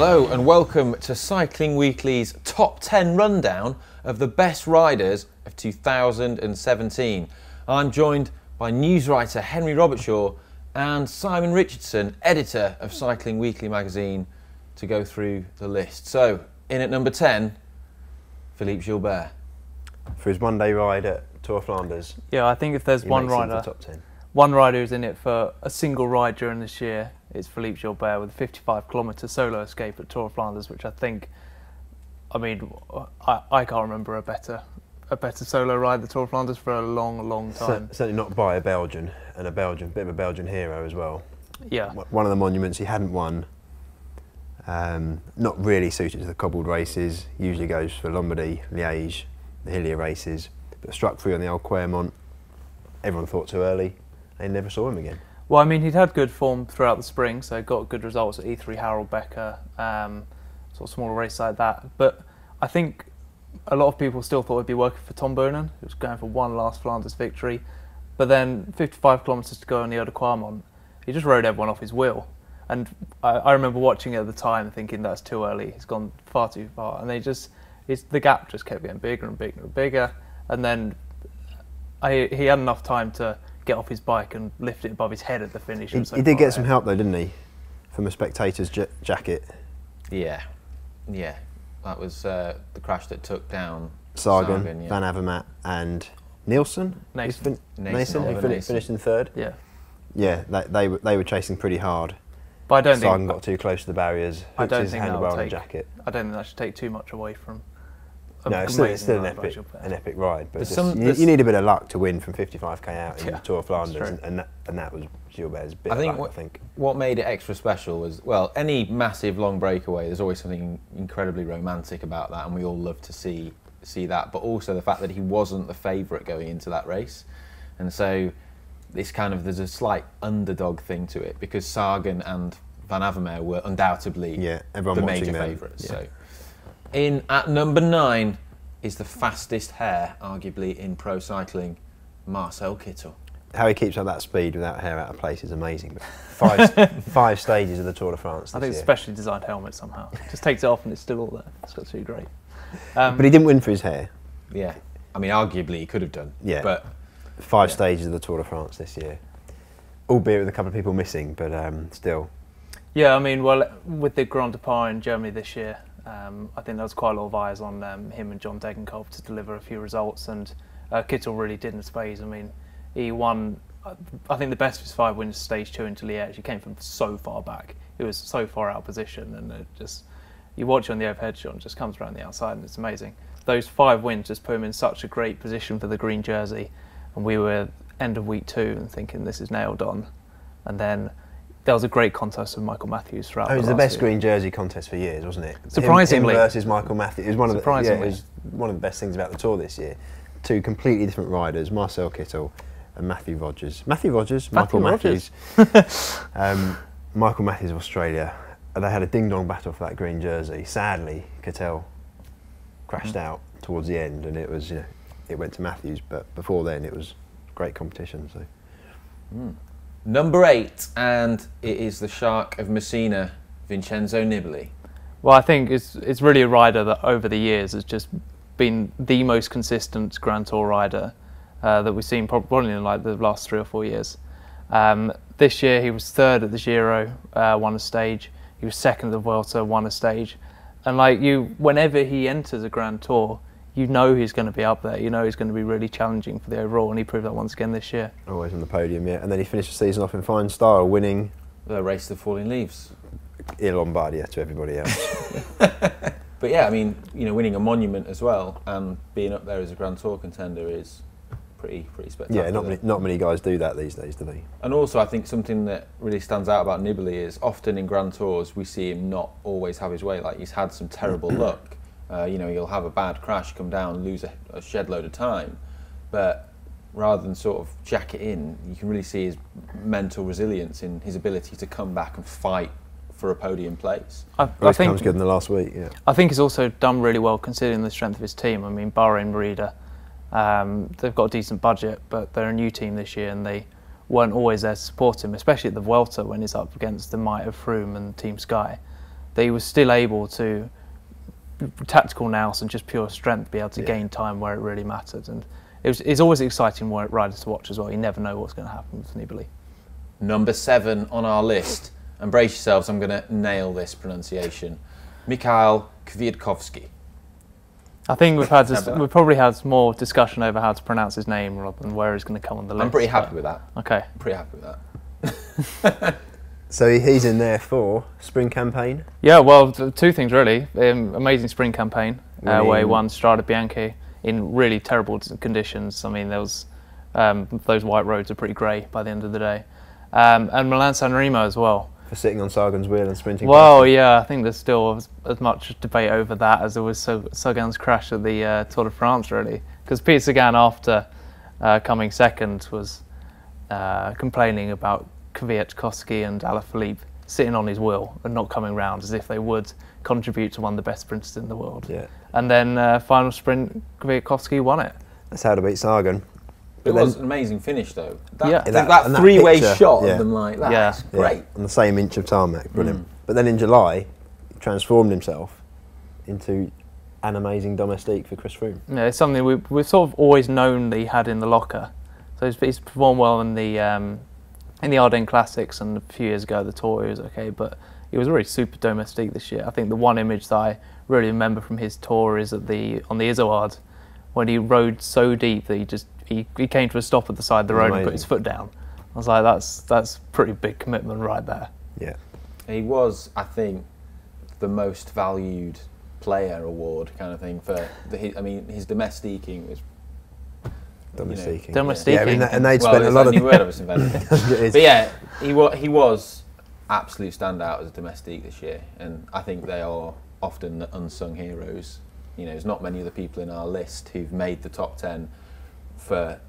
Hello and welcome to Cycling Weekly's Top 10 rundown of the best riders of 2017. I'm joined by news writer Henry Robertshaw and Simon Richardson, editor of Cycling Weekly magazine, to go through the list. So, in at number 10, Philippe Gilbert. For his one-day ride at Tour of Flanders. Yeah, I think if there's one rider who's in it for a single ride during this year, it's Philippe Gilbert with a 55-kilometre solo escape at Tour of Flanders, which I think, I can't remember a better solo ride at the Tour of Flanders for a long time. Certainly not by a Belgian, and bit of a Belgian hero as well. Yeah. One of the monuments he hadn't won, not really suited to the cobbled races, usually goes for Lombardy, Liège, the hillier races, but struck through on the old Quermont. Everyone thought too early, and never saw him again. Well, I mean, he'd had good form throughout the spring, so got good results at E3 Harold Becker, sort of smaller races like that. But I think a lot of people still thought he'd be working for Tom Boonen, who was going for one last Flanders victory. But then 55 kilometres to go on the Eau de Quermont, he just rode everyone off his wheel. And I remember watching it at the time thinking that's too early, he's gone far too far. And the gap just kept getting bigger and bigger and bigger. And then he had enough time to get off his bike and lift it above his head at the finish. He did get some help though, didn't he? From a spectator's jacket. Yeah. That was the crash that took down Sagan, yeah. Van Avermaet and Nielsen. Nason. He finished in third. Yeah. Yeah, they were chasing pretty hard. But I don't Sagan think got too close to the barriers. I don't his think handlebar on the jacket. I don't think that should take too much away from. No, it's still an epic ride, but you need a bit of luck to win from 55k out in the Tour of Flanders, and that was Gilbert's bit of luck, I think. What made it extra special was, well, any massive long breakaway, there's always something incredibly romantic about that, and we all love to see that, but also the fact that he wasn't the favourite going into that race, and so there's a slight underdog thing to it, because Sagan and Van Avermaet were undoubtedly the major favourites. Yeah. So. In at number 9 is the fastest hair, arguably, in pro cycling, Marcel Kittel. How he keeps up that speed without hair out of place is amazing. But five stages of the Tour de France this I think it's year. a specially designed helmet somehow. Just takes it off and it's still all there. It's absolutely great. But he didn't win for his hair. Yeah, I mean, arguably he could have done. Yeah, but 5 stages of the Tour de France this year, albeit with a couple of people missing, but still. Yeah, I mean, well, with the Grand Depart in Germany this year, I think there was quite a lot of eyes on him and John Degenkolb to deliver a few results, and Kittel really didn't phase. I mean, he won, I think, the best of his 5 wins stage 2 into Liège. He came from so far back. He was so far out of position, and you watch on the overhead shot and just comes around the outside, and it's amazing. Those 5 wins just put him in such a great position for the green jersey, and we were end of week 2 and thinking this is nailed on, and then there was a great contest with Michael Matthews throughout. It was the best green jersey contest for years, wasn't it? Surprisingly. Him versus Michael Matthews. It was one of the best things about the Tour this year. 2 completely different riders, Marcel Kittel and Michael Matthews. Michael Matthews of Australia. They had a ding-dong battle for that green jersey. Sadly, Kittel crashed out towards the end, and it went to Matthews. But before then, it was great competition. So. Number 8, and it is the Shark of Messina, Vincenzo Nibali. Well, I think it's really a rider that over the years has just been the most consistent Grand Tour rider that we've seen probably in like the last 3 or 4 years. This year he was 3rd at the Giro, won a stage. He was 2nd at the Vuelta, won a stage. And whenever he enters a Grand Tour, you know he's going to be up there. You know he's going to be really challenging for the overall, and he proved that once again this year. Always on the podium, yeah. And then he finished the season off in fine style, winning the Race to the Falling Leaves. Il Lombardia to everybody else. But yeah, I mean, winning a monument as well and being up there as a Grand Tour contender is pretty spectacular. Yeah, not many guys do that these days, do they? And also, I think something that really stands out about Nibali is often in Grand Tours we see him not always have his way. Like, he's had some terrible luck. He'll have a bad crash, come down, lose a shed load of time, but rather than sort of jack it in, you can really see his mental resilience in his ability to come back and fight for a podium place. I think comes good in the last week. Yeah, I think he's also done really well considering the strength of his team. I mean, Bahrain Merida, they've got a decent budget, but they're a new team this year, and they weren't always there to support him, especially at the Vuelta when he's up against the might of Froome and Team Sky. that he was still able to, tactical nous and just pure strength, be able to gain time where it really mattered. And it's always an exciting rider to watch as well. You never know what's going to happen with Nibali. Number 7 on our list, and brace yourselves, I'm going to nail this pronunciation. Mikhail Kwiatkowski. I think we've probably had more discussion over how to pronounce his name rather than where he's going to come on the list. I'm pretty happy with that. Okay. I'm pretty happy with that. So he's in there for spring campaign? Yeah, well, two things really. Amazing spring campaign where he won Strade Bianche in really terrible conditions. I mean, there was those white roads are pretty grey by the end of the day. And Milan-San Remo as well. For sitting on Sagan's wheel and sprinting. Well, yeah, I think there's still as much debate over that as there was Sagan's crash at the Tour de France, really. Because Peter Sagan, after coming second, was complaining about Kwiatkowski and Alaphilippe sitting on his wheel and not coming round, as if they would contribute to one of the best sprinters in the world. Yeah. And then final sprint, Kwiatkowski won it. That's how to beat Sagan. It was an amazing finish, though. That that three-way shot of them like that. Yeah. It's great. On the same inch of tarmac, brilliant. But then in July, he transformed himself into an amazing domestique for Chris Froome. Yeah, it's something we've sort of always known that he had in the locker. So he's performed well in the Ardennes Classics, and a few years ago the Tour he was okay, but he was really super domestique this year. I think the one image that I really remember from his tour is on the Izoard, when he rode so deep that he came to a stop at the side of the road and put his foot down. I was like, that's pretty big commitment right there. Yeah. He was, I think, the most valued player award kind of thing for his domestiquing was. Domestiquing. Domestiquing. Yeah, I mean, and they'd spent a lot of. New word I was invented. But yeah, he was absolute standout as a domestique this year, and I think they are often the unsung heroes. You know, there's not many of the people in our list who've made the top 10 for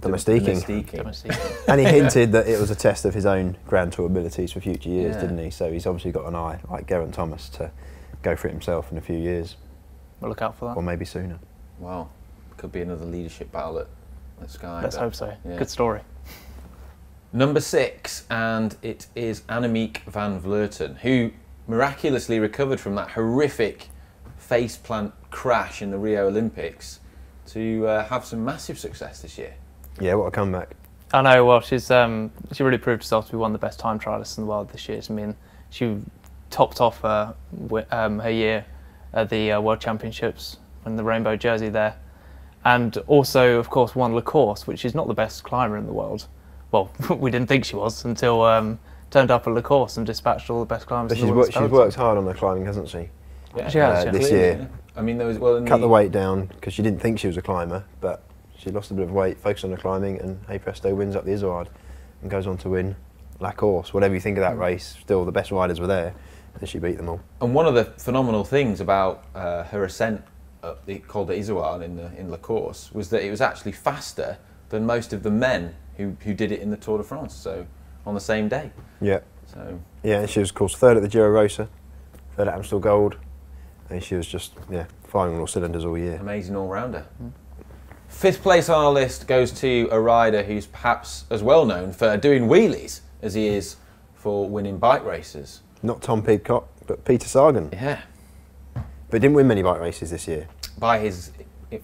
domestiquing. And he hinted that it was a test of his own Grand Tour abilities for future years, didn't he? So he's obviously got an eye, like Geraint Thomas, to go for it himself in a few years. We'll look out for that. Or maybe sooner. Wow. Could be another leadership battle at Sky. Let's hope so. Yeah. Good story. Number 6, and it is Anamik ValveLerton, who miraculously recovered from that horrific faceplant crash in the Rio Olympics to have some massive success this year. Yeah, what a comeback. I know, well, she really proved herself to be one of the best time trialists in the world this year. I mean, she topped off her year at the World Championships in the rainbow jersey there. And also, of course, won La Course, which is not the best climber in the world. Well, we didn't think she was until turned up at La Course and dispatched all the best climbers in the world. She's worked hard on her climbing, hasn't she? Yeah, she has, this year. Yeah. I mean, there was cut the weight down because she didn't think she was a climber, but she lost a bit of weight, focused on her climbing, and hey presto, wins up the Izoard and goes on to win La Course. Whatever you think of that race, still the best riders were there, and she beat them all. And one of the phenomenal things about her ascent up called the Izoard in La Course was that it was actually faster than most of the men who did it in the Tour de France. So on the same day. Yeah. So yeah, and she was of course third at the Giro Rosa, third at Amstel Gold. And she was just, firing on all cylinders all year. Amazing all-rounder. 5th place on our list goes to a rider who's perhaps as well known for doing wheelies as he is for winning bike races. Not Tom Pidcock, but Peter Sagan. Yeah. But didn't win many bike races this year. By his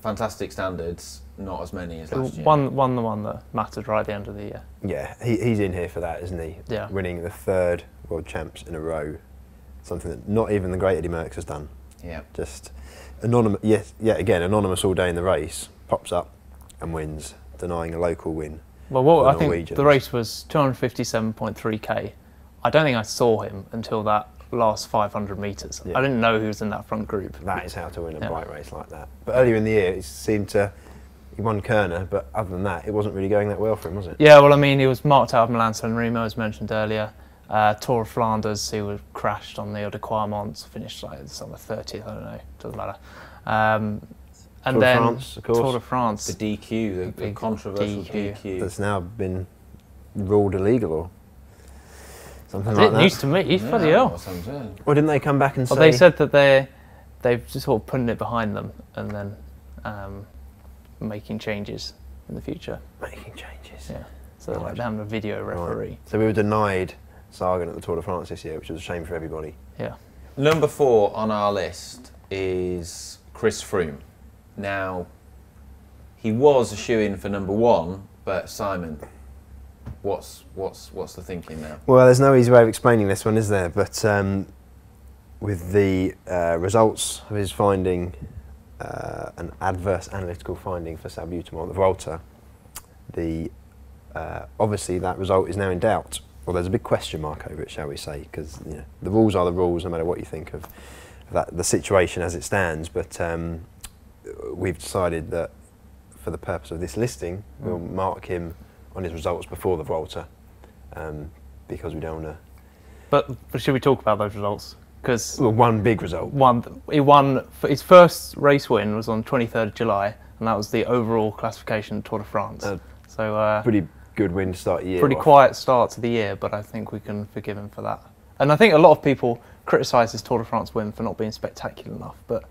fantastic standards, not as many as last year. Won the one that mattered right at the end of the year. Yeah, he's in here for that, isn't he? Yeah. Winning the 3rd World Champs in a row. Something that not even the great Eddie Merckx has done. Yeah. Just anonymous. Again, anonymous all day in the race, pops up and wins, denying a local win. Well, I think the race was 257.3k. I don't think I saw him until that last 500 metres. I didn't know he was in that front group. That is how to win a bike race like that. But earlier in the year, it seemed he won Kerner, but other than that, it wasn't really going that well for him, was it? Yeah, well, I mean, he was marked out of Milan-San Remo, as mentioned earlier. Tour of Flanders, he was crashed on the Eau de Quarmont, finished like on the 30th, I don't know, doesn't matter. And Tour then de France, of course. Tour de France. The DQ, the controversial DQ. That's now been ruled illegal or something like that. It used to me, bloody hell. Well, didn't they come back and say... Well, they said that they've just sort of putting it behind them and then making changes in the future. Making changes. Yeah. So they're like having a video referee. Right. So we were denied Sagan at the Tour de France this year, which was a shame for everybody. Yeah. number 4 on our list is Chris Froome. Now, he was a shoe-in for number 1, but Simon, what's the thinking now? Well, there's no easy way of explaining this one, is there? But with the results of his finding, an adverse analytical finding for salbutamol at the Vuelta, obviously that result is now in doubt. Well, there's a big question mark over it, shall we say, because the rules are the rules, no matter what you think of the situation as it stands. But we've decided that for the purpose of this listing, we'll mark him on his results before the Vuelta, because we don't want to. But should we talk about those results? Because one big result. He won. His first race win was on 23rd of July, and that was the overall classification Tour de France. So pretty good win to start the year. Pretty quiet start to the year, but I think we can forgive him for that. And I think a lot of people criticise his Tour de France win for not being spectacular enough, but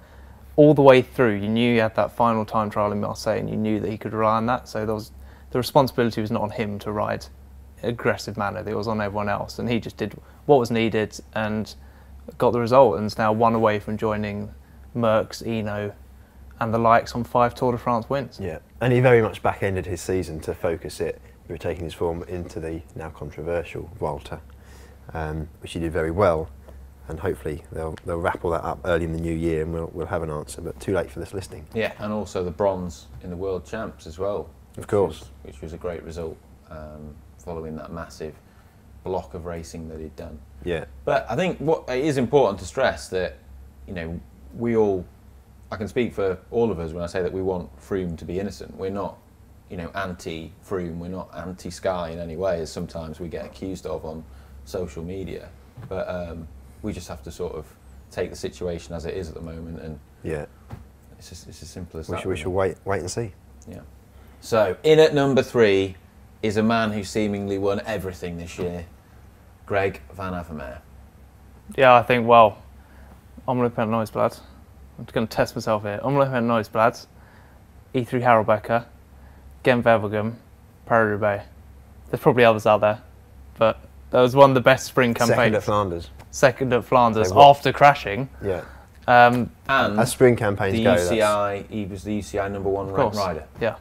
all the way through, you knew you had that final time trial in Marseille, and you knew that he could rely on that. So the responsibility was not on him to ride in an aggressive manner; it was on everyone else, and he just did what was needed and got the result, and is now one away from joining Merckx, Eno, and the likes on 5 Tour de France wins. Yeah, and he very much back-ended his season to focus it. We were taking his form into the now controversial Vuelta, which he did very well, and hopefully they'll wrap all that up early in the new year, and we'll have an answer. But too late for this listing. Yeah, and also the bronze in the World Champs as well. Of course, which was a great result following that massive block of racing that he'd done. Yeah. But I think what it is important to stress that we all, I can speak for all of us when I say that we want Froome to be innocent. We're not anti-Froome, we're not anti-Sky in any way, as sometimes we get accused of on social media. But we just have to sort of take the situation as it is at the moment, and yeah, it's as simple as that. We should wait and see. Yeah. So in at number 3 is a man who seemingly won everything this year, Greg Van Avermaet. Yeah, I think, well, Omloop en Nieuwsblad. I'm just going to test myself here. Omloop en Nieuwsblad, E3 Harelbeke, Gent-Wevelgem, Paris-Roubaix. There's probably others out there, but that was one of the best sprint campaigns. Second at Flanders. Second at Flanders after crashing. Yeah. And as sprint campaigns go, he was the UCI number 1 ranked rider. Yeah.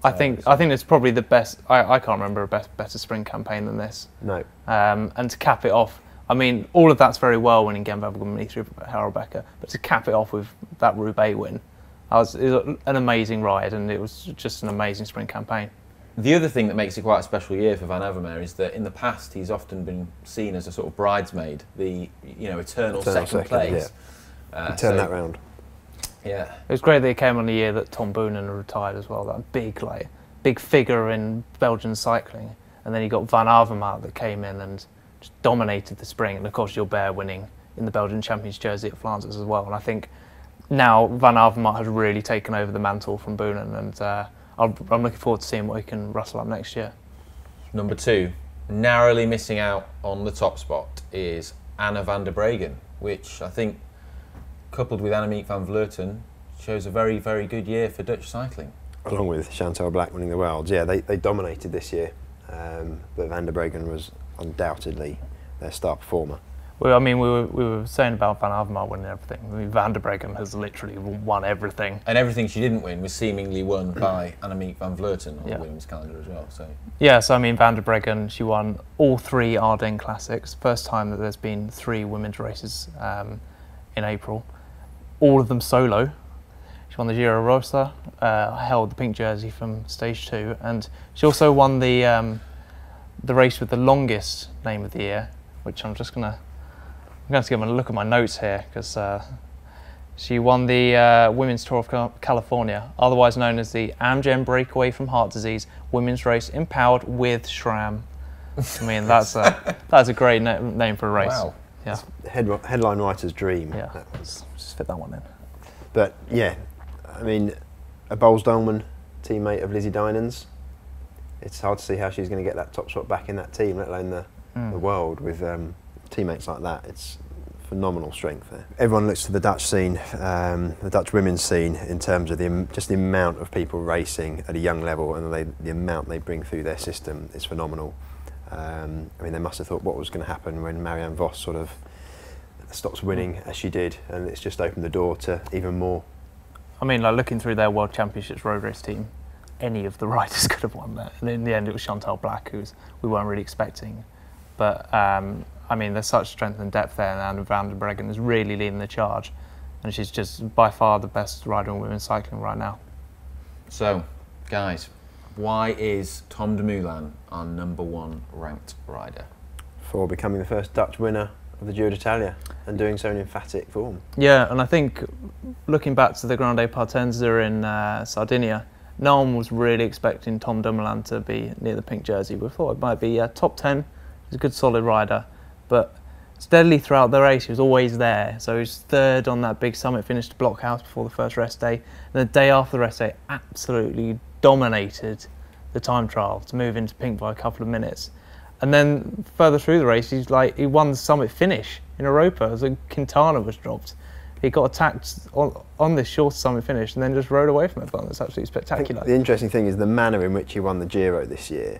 I think it's probably the best. I can't remember a better sprint campaign than this. No. And to cap it off, I mean, all of that's very well winning Gent-Wevelgem and E3 Harelbeke, but to cap it off with that Roubaix win, it was an amazing ride, and it was just an amazing sprint campaign. The other thing that makes it quite a special year for Van Avermaet is that in the past he's often been seen as a sort of bridesmaid, the eternal second place. Yeah. Turn that round. Yeah, it was great that he came on the year that Tom Boonen retired as well. That big figure in Belgian cycling, and then you got Van Avermaet that came in and just dominated the spring, and of course Gilbert winning in the Belgian Champions jersey at Flanders as well. And I think now Van Avermaet has really taken over the mantle from Boonen, and I'm looking forward to seeing what he can rustle up next year. Number 2, narrowly missing out on the top spot, is Anna van der Breggen, which I think, coupled with Anamika ValveLerton, shows a very, very good year for Dutch cycling. Along with Chantal Blaak winning the Worlds, yeah, they dominated this year, but Van der Breggen was undoubtedly their star performer. Well, I mean, we were saying about Van Avermaet winning everything. I mean, Van der Breggen has literally won everything. And everything she didn't win was seemingly won by Anamika ValveLerton on the women's calendar as well. So. Yeah, so I mean, Van der Breggen, she won all 3 Ardennes Classics. First time that there's been 3 women's races in April. All of them solo. She won the Giro Rosa, held the pink jersey from stage 2, and she also won the race with the longest name of the year, which I'm going to give a look at my notes here, because she won the Women's Tour of California, otherwise known as the Amgen Breakaway from Heart Disease Women's Race Empowered with SRAM. I mean, that's a great name for a race. Wow. Yeah. Headline writer's dream. Yeah. Let's just fit that one in. But yeah, I mean, a Boels-Dolman teammate of Lizzie Dynan's. It's hard to see how she's going to get that top spot back in that team, let alone the world, with teammates like that. It's phenomenal strength there. Everyone looks to the Dutch scene, the Dutch women's scene, in terms of just the amount of people racing at a young level, and the amount they bring through their system is phenomenal. I mean, they must have thought what was going to happen when Marianne Vos sort of stops winning as she did, and it's just opened the door to even more. I mean, like looking through their World Championships road race team, any of the riders could have won that. And in the end, it was Chantal Black, who we weren't really expecting. But I mean, there's such strength and depth there, and Van Breggen is really leading the charge, and she's just by far the best rider in women's cycling right now. So, guys, why is Tom Dumoulin our #1 ranked rider? For becoming the first Dutch winner of the Giro d'Italia and doing so in emphatic form. Yeah, and I think looking back to the Grande Partenza in Sardinia, no one was really expecting Tom Dumoulin to be near the pink jersey. We thought it might be top 10. He's a good solid rider, but steadily throughout the race he was always there. So he was third on that big summit finish to Blockhouse before the first rest day, and the day after the rest day absolutely dominated the time trial to move into pink by a couple of minutes. And then further through the race, he won the summit finish in Europa as Quintana was dropped. He got attacked on this short summit finish and then just rode away from it. It's absolutely spectacular. The interesting thing is the manner in which he won the Giro this year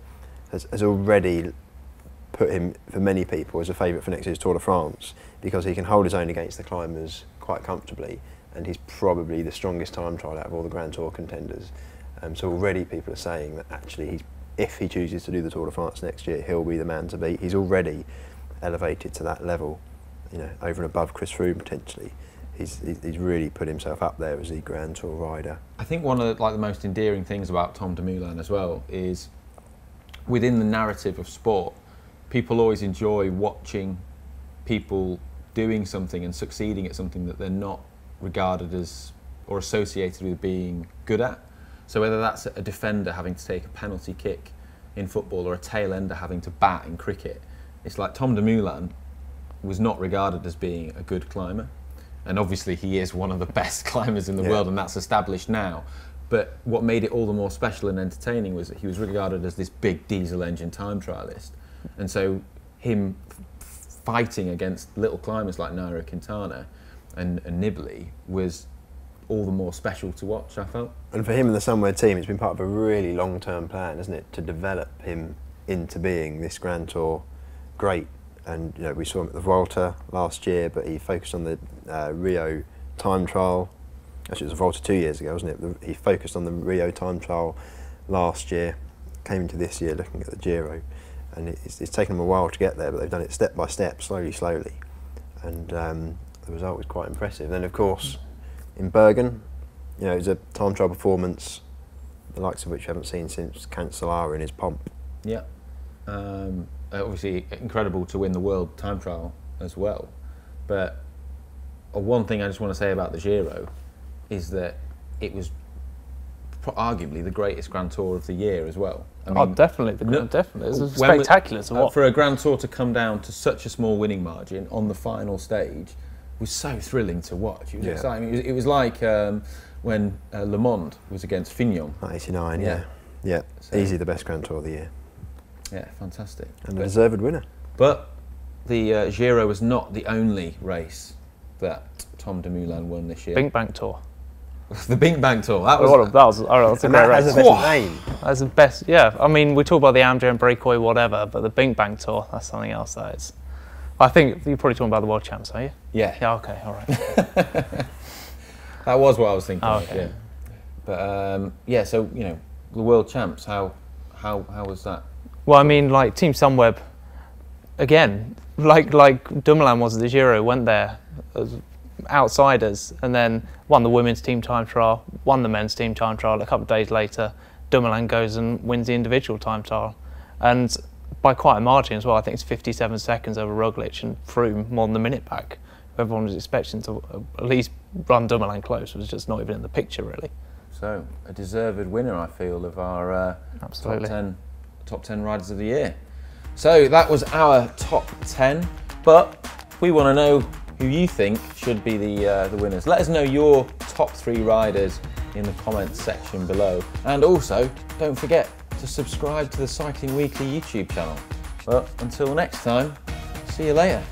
has already put him, for many people, as a favourite for next year's Tour de France, because he can hold his own against the climbers quite comfortably, and he's probably the strongest time trial out of all the Grand Tour contenders. So already people are saying that actually if he chooses to do the Tour de France next year, he'll be the man to beat. He's already elevated to that level, you know, over and above Chris Froome potentially. He's really put himself up there as the Grand Tour rider. I think one of the most endearing things about Tom Dumoulin as well is within the narrative of sport, people always enjoy watching people doing something and succeeding at something that they're not regarded as or associated with being good at. So whether that's a defender having to take a penalty kick in football or a tail ender having to bat in cricket, it's like Tom Dumoulin was not regarded as being a good climber. And obviously he is one of the best climbers in the world, and that's established now. But what made it all the more special and entertaining was that he was regarded as this big diesel engine time trialist. And so him fighting against little climbers like Nairo Quintana and Nibali was all the more special to watch, I felt. And for him and the Sunweb team, it's been part of a really long-term plan, isn't it, to develop him into being this Grand Tour great. And you know, we saw him at the Vuelta last year, but he focused on the Rio time trial. Actually, it was the Vuelta 2 years ago, wasn't it? He focused on the Rio time trial last year, came into this year looking at the Giro, and it's taken them a while to get there, but they've done it step by step, slowly, and the result was quite impressive. Then, of course, in Breggen, you know, it was a time trial performance, the likes of which we haven't seen since Cancellara in his pomp. Yeah. Obviously incredible to win the world time trial as well, but one thing I just want to say about the Giro is that it was arguably the greatest Grand Tour of the year as well. I mean, definitely, definitely. It was spectacular to watch. For a Grand Tour to come down to such a small winning margin on the final stage was so thrilling to watch. It was exciting. It was like when Le Monde was against Fignon. 89, yeah. So, easy the best Grand Tour of the year. Yeah, fantastic. And a deserved winner. But the Giro was not the only race that Tom Dumoulin won this year. Bink Bank Tour. The Bink Bank Tour. That was a great race. That's the best name. That's the best. Yeah, I mean, we talk about the Amgen Breakaway, whatever, but the Bink Bank Tour, that's something else. That is. I think you're probably talking about the World Champs, are you? Yeah. Yeah. Okay. All right. That was what I was thinking. Oh, okay. Yeah. But yeah, so you know, the World Champs. How was that? Well, I mean, like Team Sunweb, again, like Dumoulin was at the Giro, went there as outsiders and then won the women's team time trial, won the men's team time trial. A couple of days later, Dumoulin goes and wins the individual time trial, and by quite a margin as well. I think it's 57 seconds over Roglic and Froome, more than a minute back. Everyone was expecting to at least run Dumoulin close, was just not even in the picture really. So a deserved winner, I feel, of our top 10 riders of the year. So that was our top 10, but we want to know who you think should be the winners. Let us know your top 3 riders in the comments section below, and also don't forget to subscribe to the Cycling Weekly YouTube channel. Well, until next time, see you later.